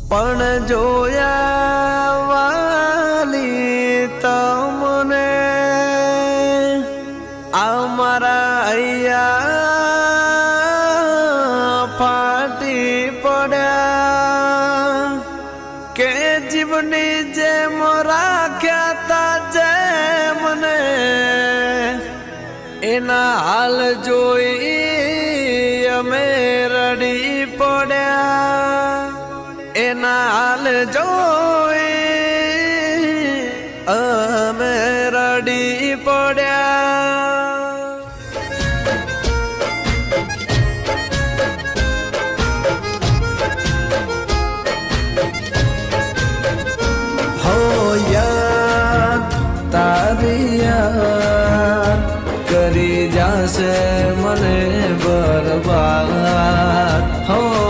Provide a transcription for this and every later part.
પણ જોયા વાલી તમને અમારા અહીંયા ફાટી પડ્યા કે જીવની જેમ રાખ્યા તા જેમને એના હાલ જોઈ અમે રડી પડ્યા એના હાલ જોઈ અમે રડી પડ્યા હો યાદ તારી યાદ કરી જાશે મને બરબાદ હો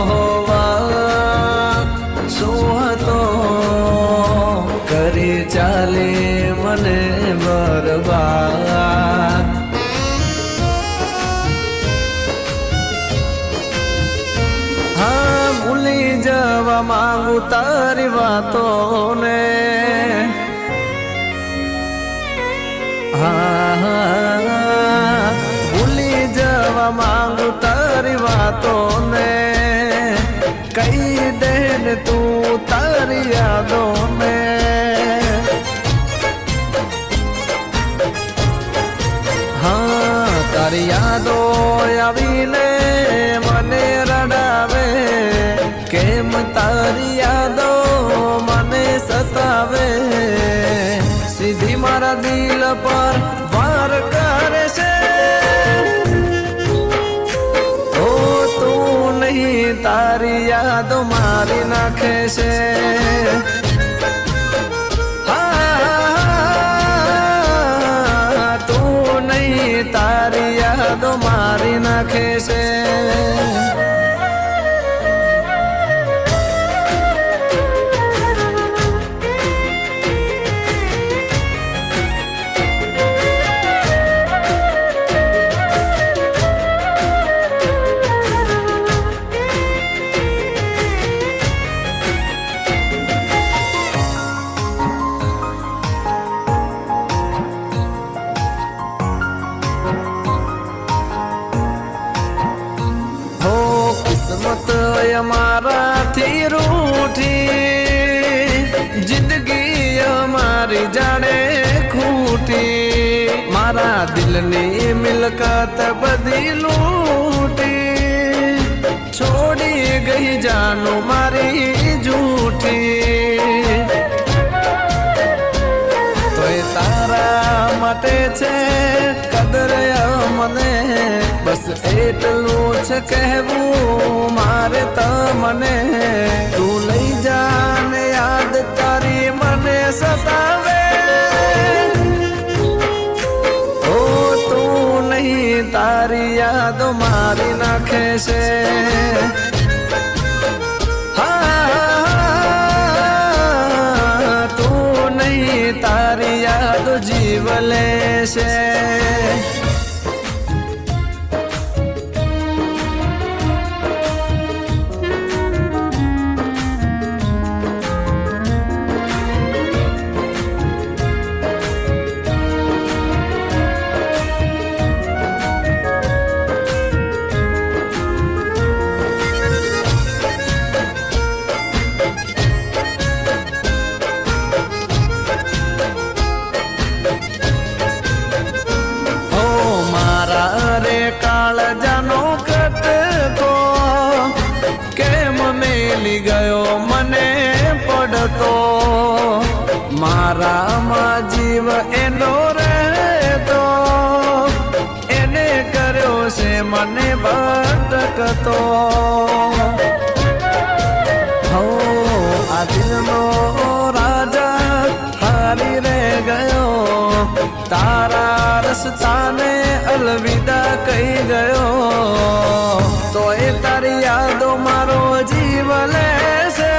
કરી ચાલે મને બરબાદ હા ભૂલી જવા માંગુ તારી વાતોને હા ભૂલી જવા માંગુ તારી વાતોને કઈ દેન તું તારી યાદોને હા તારી યાદો આવીને મને રડાવે કેમ તારી યાદો મને સતાવે સીધી મારા દિલ પર વાર કરે છે તારી યાદો મારી નાખે છે હા તું નહીં તારી યાદો મારી નાખે છે કિસ્મત અમારાથી રૂઠી જિંદગી અમારી જાણે ખૂટી મારા દિલની મિલકત બધી લૂટી છોડી ગઈ જાનું મારી જૂઠી તોય તારા માટે છે કદર મને બસ એટલું છે કહેવું મારે તમને તું લઈ જાને યાદ તારી મને સતાવે ઓ તું નહીં તારી યાદો મારી નાખે છે હા તું નહીં તારી યાદો જીવ લેશે કાળજાનો કટકો કેમ મેલી ગયો મને પડતો મારામાં જીવ એનો રહેતો એને કર્યો છે મને ભટકતો હો આ દિલનો રાજા હારી રે ગયો તારા રસ્તાને અલવિદા કહી ગયો તો એ તારી યાદો મારો જીવ લેશે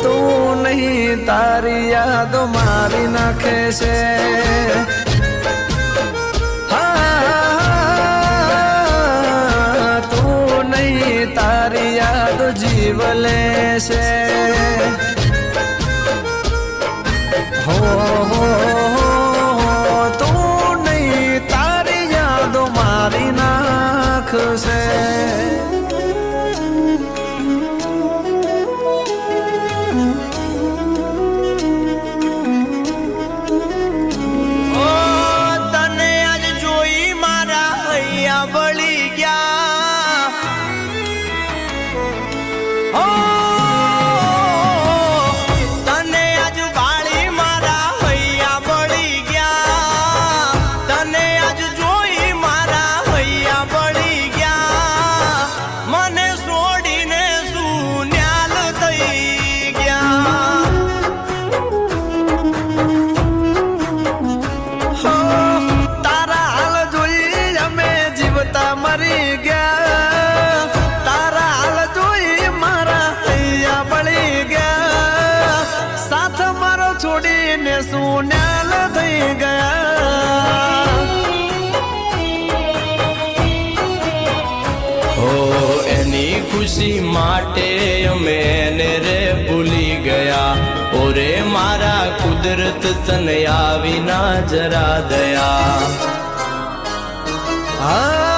તું નહીં તારી યાદો મારી નાખે છે હા તું નહીં તારી જીવ લેશે હો તું નહીં તારી યાદો મારી નાખશે મરી ગયા તારા હાલ જોઈ મારા હૈયા બળી ગયા સાથ મારો છોડીને સુન્યાલ થઈ ગયા હો એની ખુશી માટે અમે એને રે ભૂલી ગયા ઓરે મારા કુદરત તને આવી ના જરા દયા હા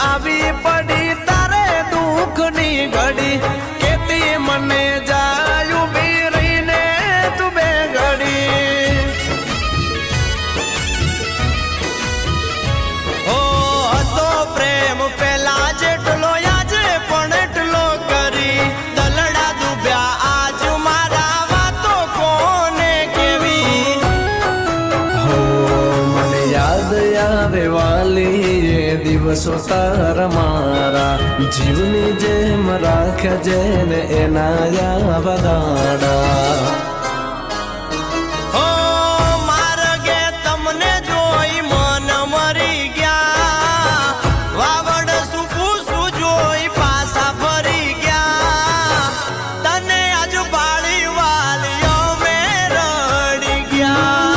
આવી પડી તારે દુઃખની ઘડી કેતી મને જાય ઉભી રહીને તું બે ઘડી હો હતો પ્રેમ પેલા જેટલો આજે પણ એટલો કરી દલડા ડૂબ્યા આજ મારા વાતો કોને કેવી હો મને યાદ આવે વાલી દિવસો તારા મારા જીવની જેમ રાખ્યા જેને એના યાવા દાડા હો માર્ગે તમને જોઈ મન મરી ગયા વાવડ સુપુસું જોઈ પાછા ફરી ગયા તને આજ બાળી વાલીઓ મે રડી ગયા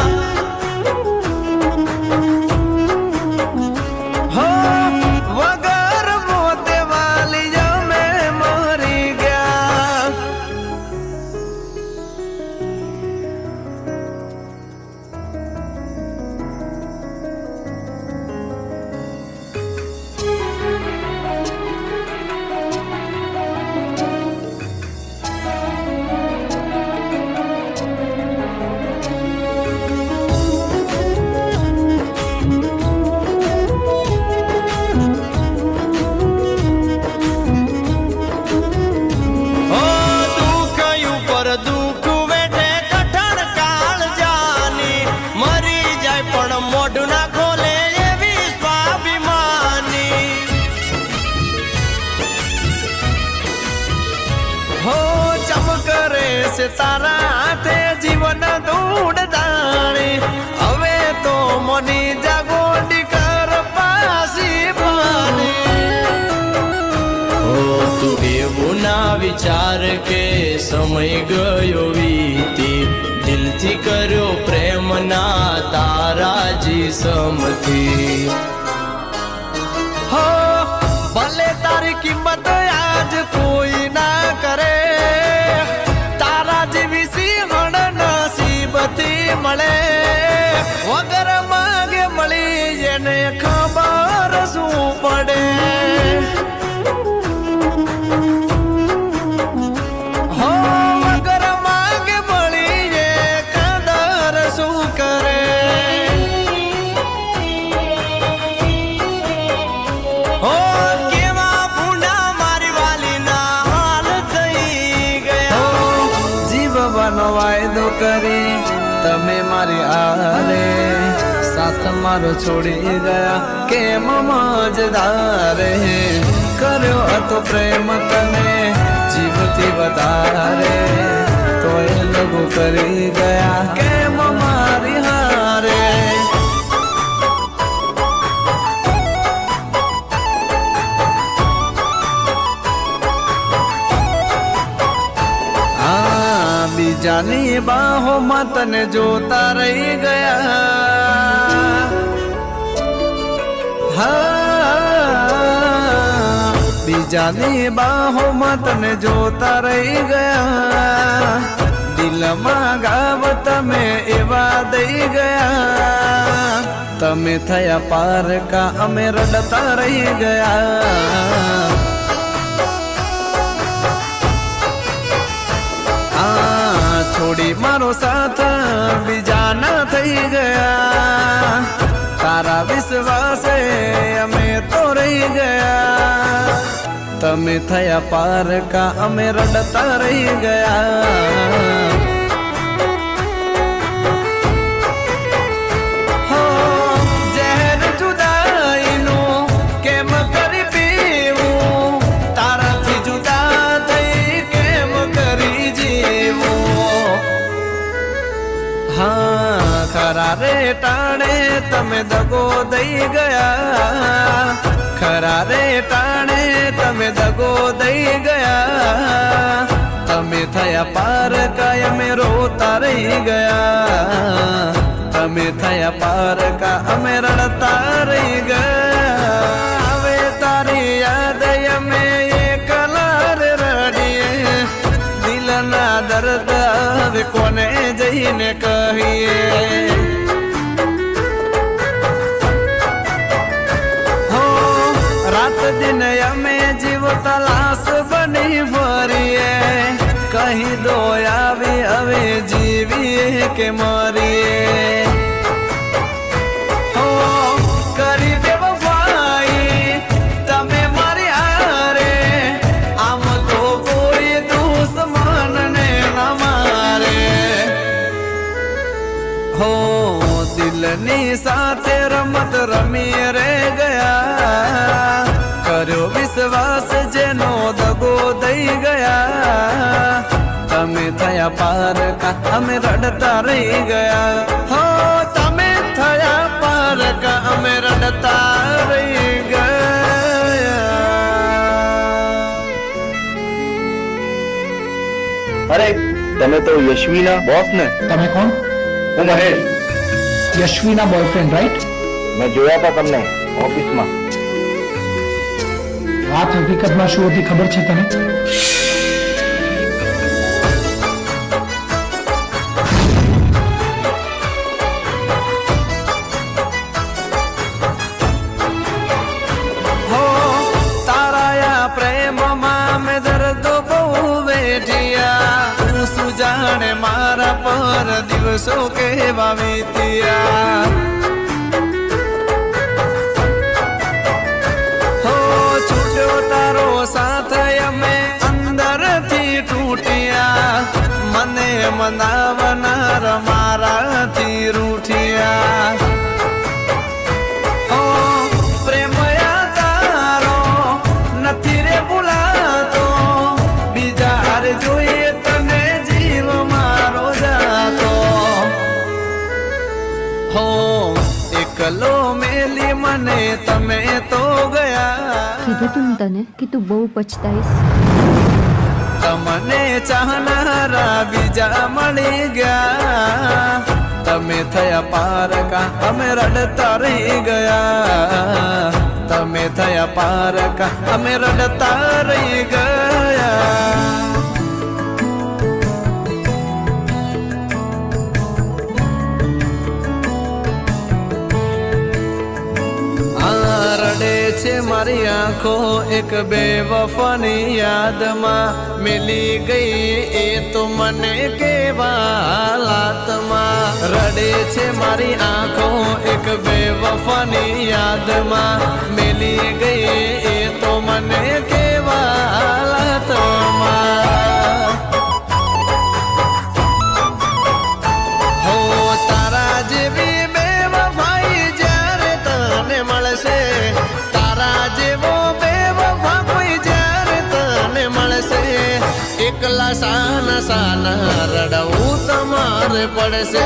વગર મોતે વાલી મેં મરી ગયા મોઢું ના ખોલે એવી સ્વાભિમાની હો ચમકરે છે તારા હાથે જીવન દૂડ દાણી હવે તો મની જાગોડી કર પાસી પાણી હો તું એવું ના વિચાર કે સમય ગયો વીતી દિલથી કર્યો પ્રેમ ના તારાજી સમથી હો ભલે તારી કિંમત આજ કોઈ ના કરે તારા જેવી સિંહણ નસીબથી મળે વગર માગે મળી એને ખબર શું પડે હો વગર માગે મળી વાયદો કરી તમે મારી આરે સાથ મારો છોડી ગયા કેમ મજદારે કર્યો હતો પ્રેમ તને જીવથી વધારે તોય લોકો કરી ગયા કેમ મારી હારે બીજાની બાહોમાં તને જોતા રહી ગયા બીજાની બાહોમાં તને જોતા રહી ગયા દિલમાં ગાવ તમે એવા દઈ ગયા તમે થયા પારકા અમે રડતા રહી ગયા છોડી મારો સાથ બીજાના થઈ ગયા તારા વિશ્વાસે અમે તો રહી ગયા તમે થયા પારકા અમે રડતા રહી ગયા હો ઝેર જુદાઈનું કેમ કરી પીવું તારાથી જુદા થઈ કેમ કરી જીવું હા ખરા રે ટાણે તમે દગો દઈ ગયા ખરા રે ટાણે તમે દગો દઈ ગયા તમે થયા પારકા અમે રોતા રહી ગયા તમે થયા પારકા અમે રડતા રહી ગયા હવે તારી યાદ અમે એકલા રે રડીએ દિલના દર્દ હવે કોને જઈને કહીએ રાત દિન અમે જીવતા લાશ બની ફરીએ કહી દો આવી હવે જીવીએ કે મરીએ હો કરી દેવ ભાઈ તમે મારી હારે આમ તો કોઈ દુશ્મનને ના મારે હો દિલની સાથે રમત રમી રે ગયા કર્યો વિશ્વાસ જેનો દગો દઈ ગયા તમે થયા પારકા અમે રડતા રહી ગયા હો તમે થયા પારકા અમે રડતા રહી ગયા અરે તમે તો યશવીના બોસ ને? તમે કોણ? હું મહેશ, યશવીના બોયફ્રેન્ડ રાઈટ? મેં જોયા હતા તમને ઓફિસમાં. વાત હકીકતમાં શું હતી ખબર છે તને? હો તારાયા પ્રેમમાં મેં દર્દો બહુ વેઠિયા તું સુજાણે મારા પર દિવસો કેવા વીત્યા તારો સાથ અમે અંદરથી તૂટ્યા મને મનાવનાર મારાથી રૂઠિયા ઓ પ્રેમયા તારો નથી રે ભૂલાતો બીજા હારે જોઈએ તને જીવ મારો જાતો હો એકલો મેલી મને તમે તો ગયા કીધું તું તને કે તું બહુ પછતાઈશ. તમને ચાહનારા બીજા મળી ગયા તમે થયા પારકા અમે રડતા રહી ગયા તમે થયા પારકા અમે રડતા રહી ગયા રડે છે મારી આંખો એક બેવફાની યાદમાં મિલી ગઈ એ તો મને કેવા હાલાતમાં રડે છે મારી આંખો એક બેવફાની યાદમાં મિલી ગઈ એ તો મને કેવા હાલાતમાં એકલા સાના સાના રડવું તમારે પડશે.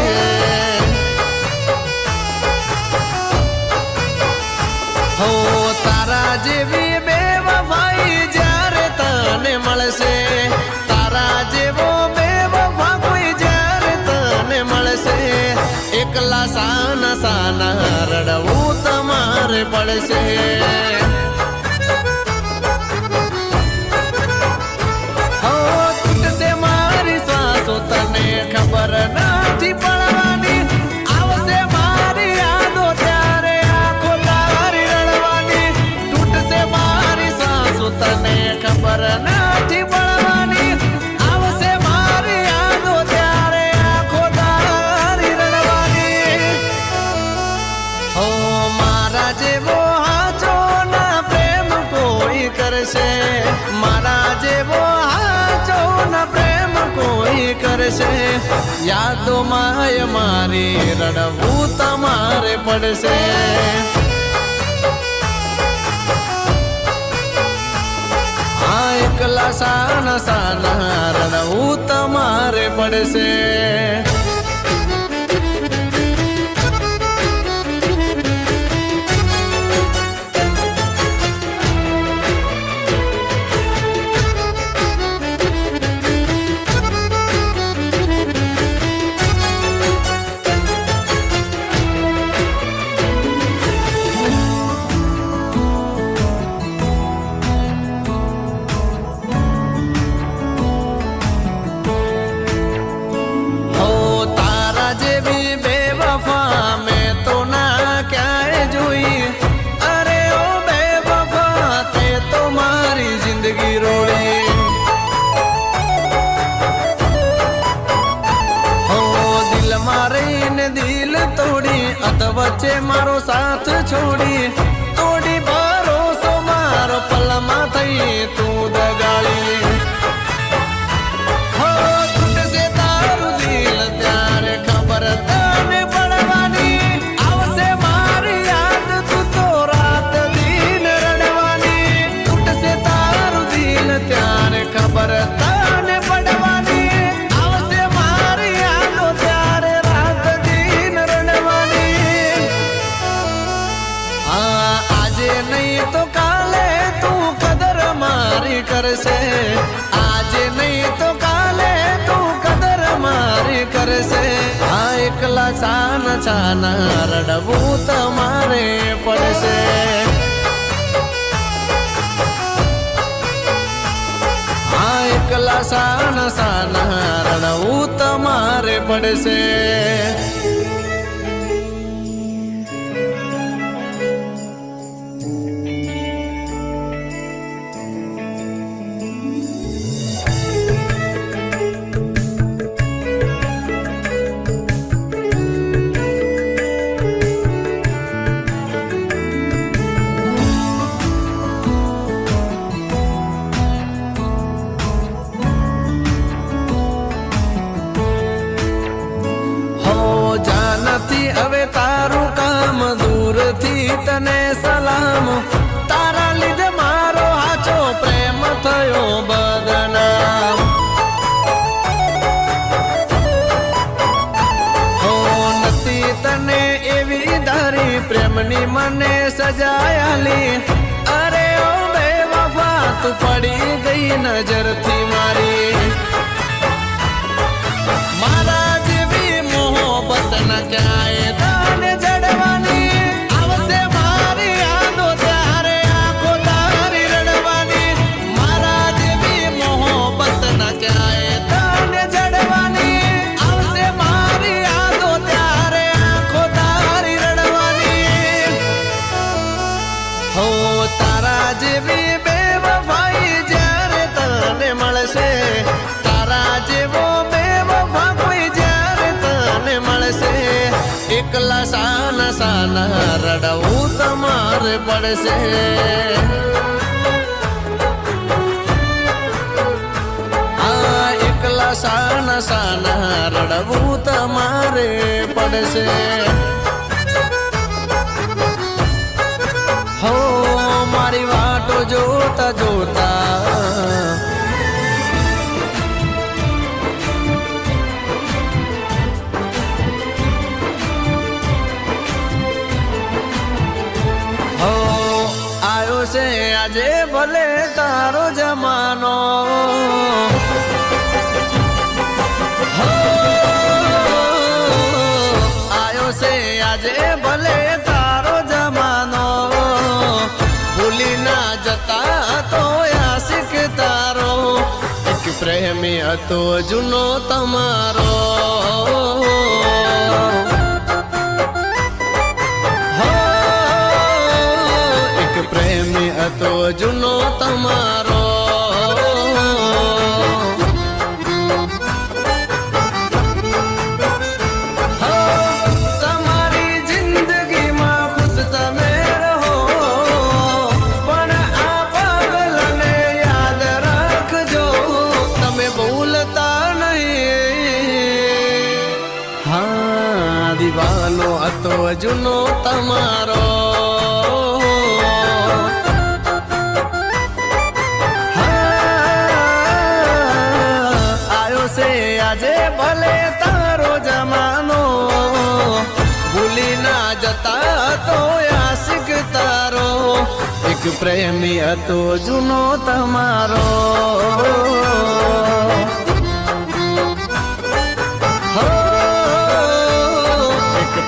હો તારા જેવી બેવફાઈ જ્યારે તને મળશે, તારા જેવો બેવફા કોઈ જ્યારે તને મળશે, એકલા સાના સાના રડવું તમારે પડશે. હો તૂટશે મારી શ્વાસો તને ખબર નથી પડવાની, આવશે મારી યાદો ત્યારે આંખો તારી રડવાની. તૂટશે મારી શ્વાસો તને ખબર નથી પડવાની, આવશે મારી યાદો ત્યારે આંખો તારી રડવાની. હો મારા જેવો હાચો ના પ્રેમ કોઈ કરશે, મારા જેવો હાચો ના પ્રેમ કોઈ કરશે. યાદો માય મારી રડવું તમારે પડશે. આ એકલા સાના સાના રડવું તમારે પડશે. દિલ તોડી વચ્ચે મારો સાથ છોડી, તોડી ભરોસો મારો પલમાં થઈ તું દગાડી. હો તૂટશે તારું દિલ ત્યારે ખબર તને પડવાની, આવશે મારી યાદ તું તો રાત દિન રડવાની. તૂટશે તારું દિલ ત્યારે ખબર તને પડવાની, આવશે મારી યાદો ત્યારે રાત દિન રડવાની. આજે નહીં તો કાલે તું કદર મારી કરશે, આજે નહીં તો કાલે તું કદર મારી કરશે. આ એકલા છાના છાના રડવું તમારે પડશે. આ એકલા સાના સાના રડવું તમારે પડશે. જાનથી હવે તારું કામ દૂરથી તને સલામ, તારા લીધે મારો હાચો પ્રેમ થયો બદનામ. હો નથી તને એવી ધારી પ્રેમની મને સજાયાલી, અરે ઓ બેવફા તું પડી ગઈ નજરથી મારી. મારા જેવી મોહબ્બત ના ક્યાંય તને જડવાની, આવશે મારી યાદો ત્યારે આંખો તારી રડવાની. મારા જેવી મોહબ્બત ના ક્યાંય તને જડવાની, આવશે મારી યાદો ત્યારે આંખો તારી રડવાની. હો તારા જેવી બેવફાઈ જ્યારે તને મળશે, તારા જેવો બેવફા કોઈ જ્યારે તને મળશે, એકલા સાના સાના રડવું તમારે પડશે. આ એકલા સાના સાના રડવું તમારે પડશે. હો મારી વાટો જોતા જોતા આજે ભલે તારો જમાનો આયો છે આજે ભલે તારો જમાનો ભૂલી ના જતા તો આશિક તારો એક પ્રેમી હતો જૂનો તમારો એક પ્રેમી હતો જૂનો તમારો દીવાનો હતો જૂનો તમારો આયો છે આજે ભલે તારો જમાનો ભૂલી ના જતા તો આશિક તારો એક પ્રેમી હતો જૂનો તમારો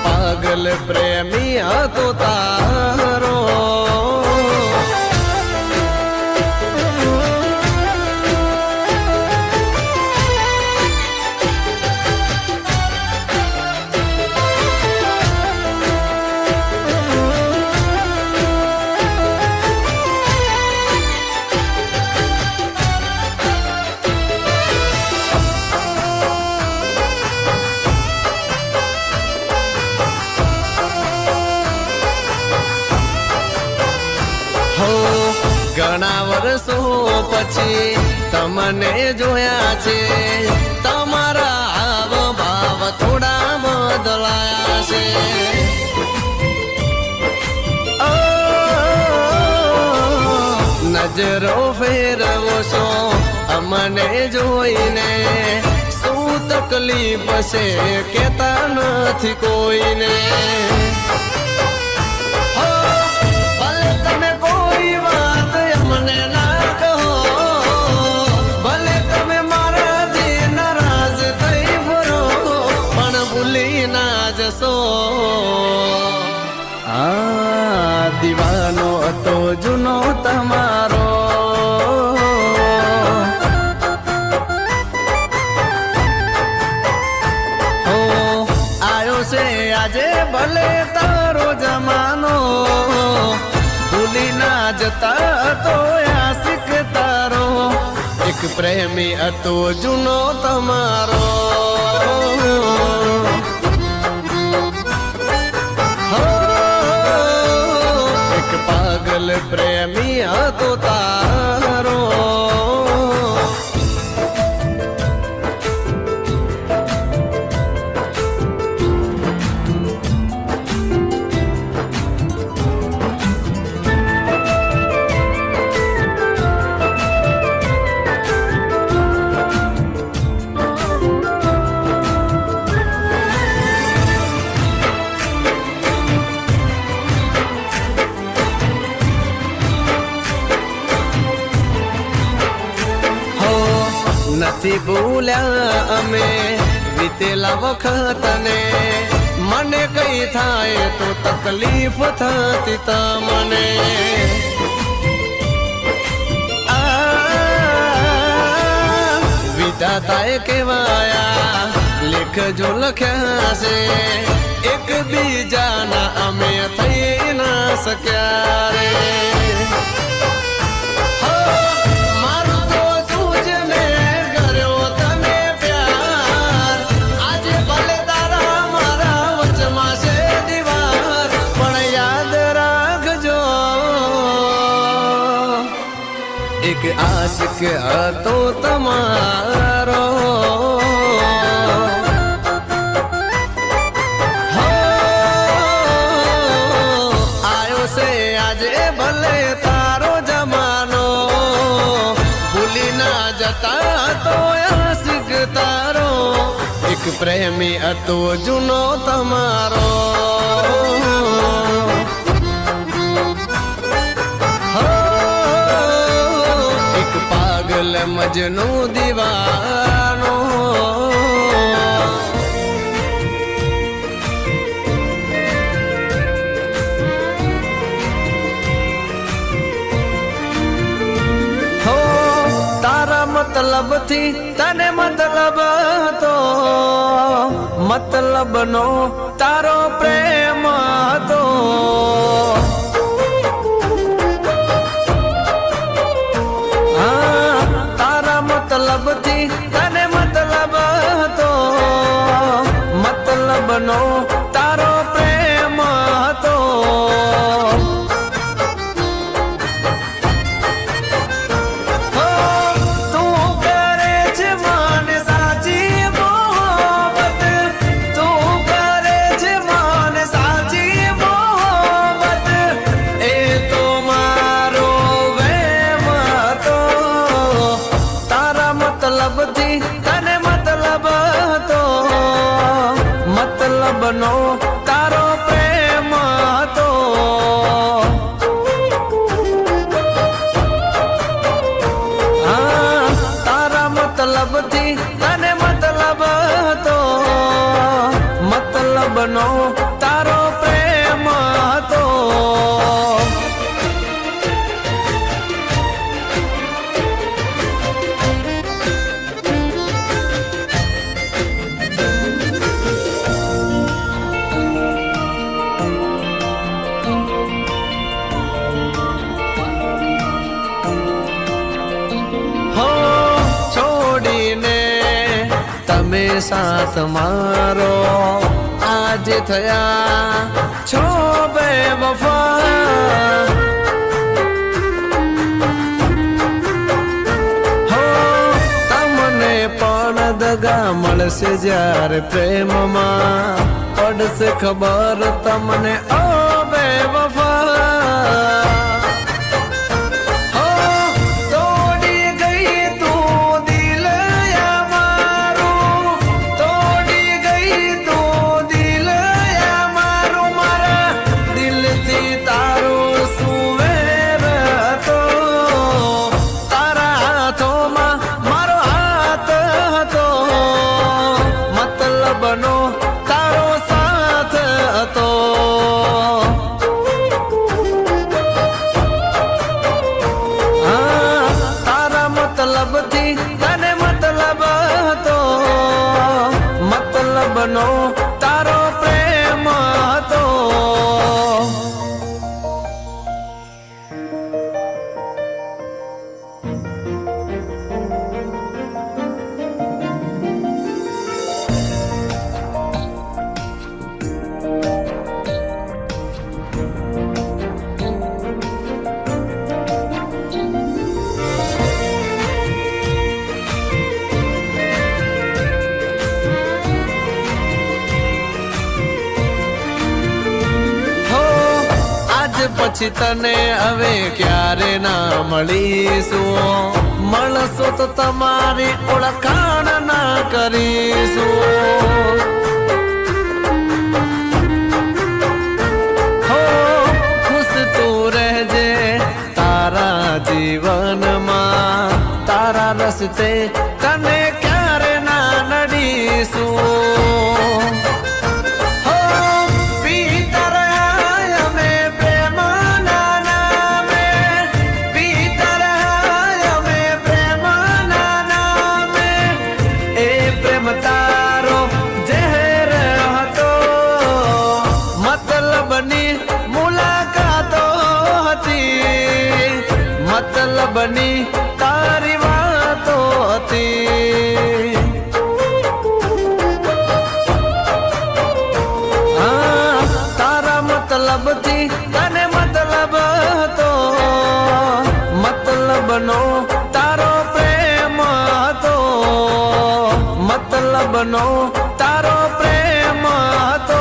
પાગલ પ્રેમી હતો તારો ઘણા વર્ષો પછી તમને જોયા છે તમારા હાવ ભાવ થોડા બદલાયા છે નજરો ફેરવો છો અમને જોઈને શું તકલીફ છે કેતા નથી કોઈને દીવાનો હતો જૂનો તમારો આયો છે આજે ભલે તારો જમાનો ભૂલી ના જતા તો આશિક તારો એક પ્રેમી હતો જૂનો તમારો પાગલ પ્રેમી હતો તારો નથી ભૂલ્યા અમે વીતેલા વખતને મને કઈ થાય તો તકલીફ થતી તમને વિધાતાએ કહેવાયા લેખજો લખ્યા છે એક બીજાના અમે થઈ ના શક્યા રે એક આશિક હતો તમારો આયો છે આજે ભલે તારો જમાનો ભૂલી ના જતા તો આશિક તારો એક પ્રેમી હતો જૂનો તમારો મજનુ દીવાનો. હો તારા મતલબ થી તને મતલબ હતો, મતલબ નો તારો પ્રેમ હતો. મતલબ થી તને મતલબ હતો, મતલબ નો તારો પ્રેમ હતો. તું કરે છે મને સાચી મોહબ્બત, તું કરે છે મને સાચી મોહબ્બત, એ તો મારો વેમ હતો. મતલબ થી તને મતલબ હતો, મતલબ નો તારો પ્રેમ હતો. હા તારા મતલબ થી તને મતલબ હતો, મતલબ નો તારો પ્રેમ હતો. તમે સાથ મારો આજે થયા છો બેવફા. હો તમને પણ દગા મળશે જ્યારે પ્રેમમાં પડશે ખબર તમને ઓ બેવફા. તારો સાથ હતો. હા તારા મતલબ થી તને મતલબ હતો, મતલબ નો તારો પ્રેમ હતો. પછી તને હવે ક્યારે ના મળીશું, મળશો તો તમારી ઓળખાણ ના કરીશું. હો ખુશ તું રહેજે તારા જીવનમાં, તારા રસ્તે તને ક્યારે ના નડીશું. મતલબની તારી વાતો હતી. હા તારા મતલબ થી તને મતલબ હતો, મતલબ નો તારો પ્રેમ હતો, મતલબ નો તારો પ્રેમ હતો.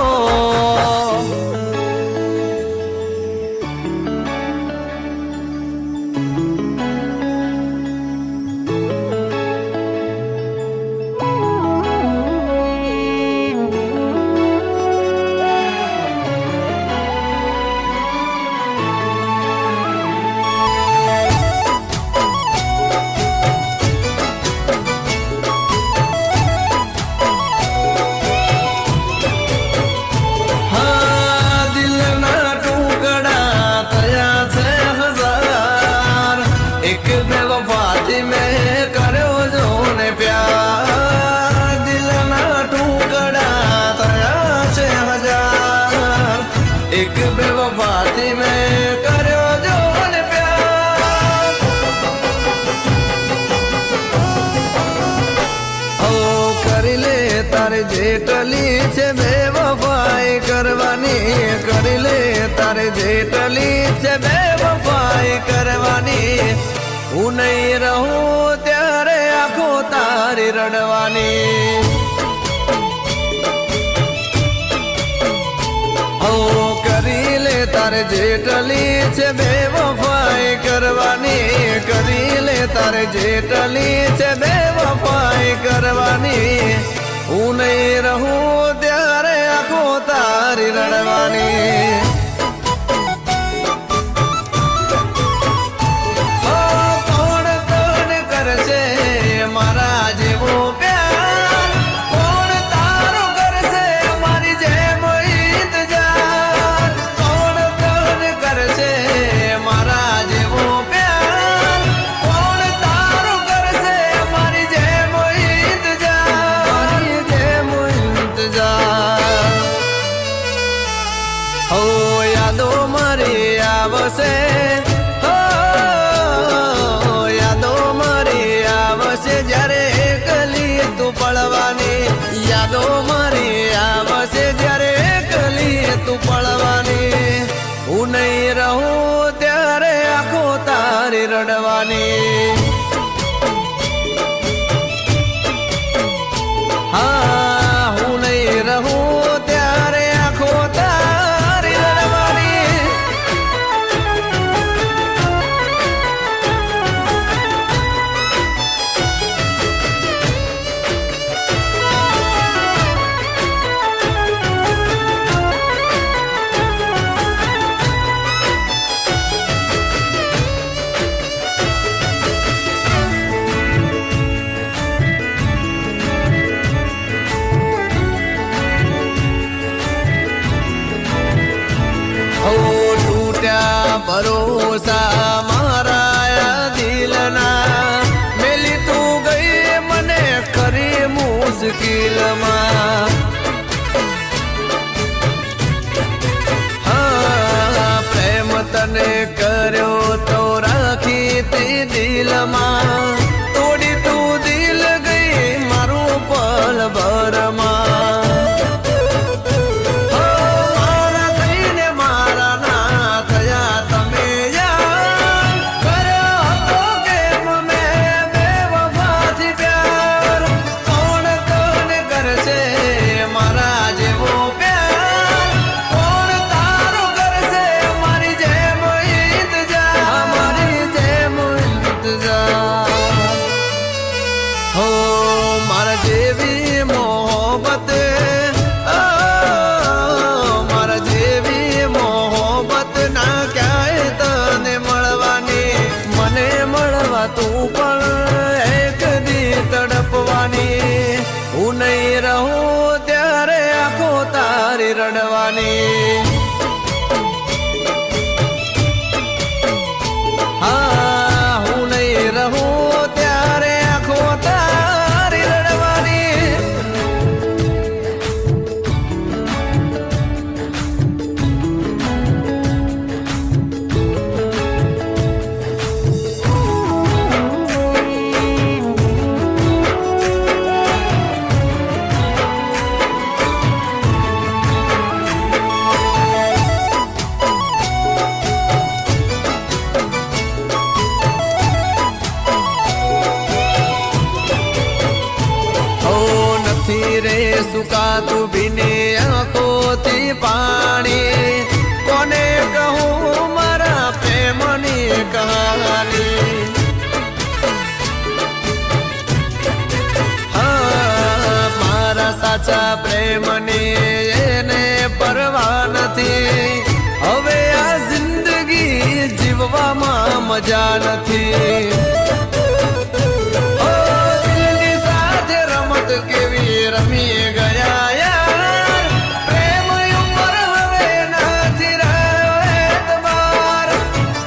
તારે જેટલી છે બેવફાઈ કરવાની, કરી લે તારે જેટલી છે બેવફાઈ કરવાની. હું નહીં રહું ત્યારે આંખો તારી રડવાની. કરી લે તારે જેટલી છે બેવફાઈ કરવાની, કરી લે તારે જેટલી છે બેવફાઈ કરવાની. હું નહીં રહું ત્યારે આંખો તારી રડવાની. કોણ તને કરશે મારા જેવો પ્યાર, કોણ તારો કરશે મારી જેમ ઇંતજાર, કોણ તને કરશે મારા જેવો પ્યાર, કોણ તારો કરશે મારી જેમ ઇંતજાર, મારી જેમ ઇંતજાર. હો યાદો મારી આવશે, યાદો મારી આવશે જ્યારે એકલી તું પડવાની, યાદો મારી આવશે જ્યારે એકલી તું પડવાની. હું નહીં રહું ત્યારે આંખો તારી રડવાની. હા હું નહીં રહું ત્યારે આંખો તારી રડવાની. તૂટ્યા ભરોસા મારા દિલના, મેલી તું ગઈ મને ખરી મુશ્કેલમાં. હા પ્રેમ તને કર્યો તો રાખી તે દિલમાં, તોડી તું દિલ ગઈ મારું પલ ભરમાં. મારા જેવી મોહબ્બત, મારા જેવી મોહબ્બત ના ક્યાંય તને મળવાની. મને મળવા તું પણ એક દી તડપવાની. હું નહીં રહું ત્યારે આંખો તારી રડવાની. હા હું નહીં રહું ત્યારે આંખો તારી રડવાની. નથી રે સુકાતું ભીની આંખોથી પાણી, કોને કહું મારા પ્રેમની કહાની. હા મારા સાચા પ્રેમની એને પરવા નથી. હવે આ જિંદગી જીવવામાં મજા નથી. કેવી રમી ગયા યાર, પ્રેમ ઉપર હવે નથી રહ્યો એતબાર.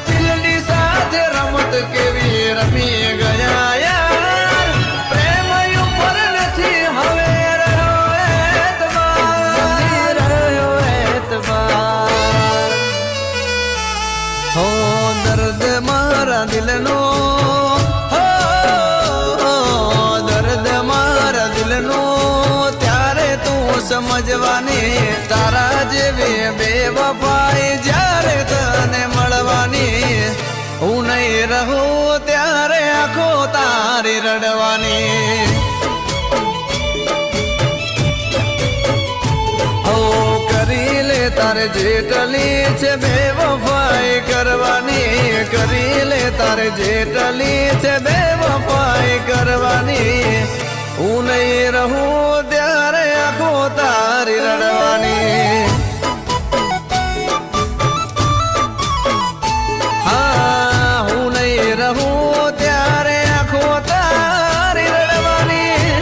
દિલની સાથે રમત કેવી રમી ગયા યાર, પ્રેમ ઉપર નથી હવે રહ્યો એતબાર, નથી રહ્યો એતબાર. હો દર્દ મારા દિલનો, દર્દ મારા દિલનો સમજવાની તારા જેવી બેવફાઈ જ્યારે તને મળવાની હું નહીં રહું ત્યારે આખો તારી રડવાની કરી લે તારે જેટલી છે બેવફાઈ કરવાની કરી લે તારે જેટલી છે બેવફાઈ કરવાની હું નહીં રહું ત્યારે આખો તારી રડવાની હા હું નહીં રહું ત્યારે આખો તારી રડવાની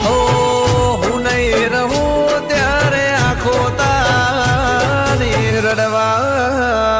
હું નહીં રહું ત્યારે આખો તારી રડવાની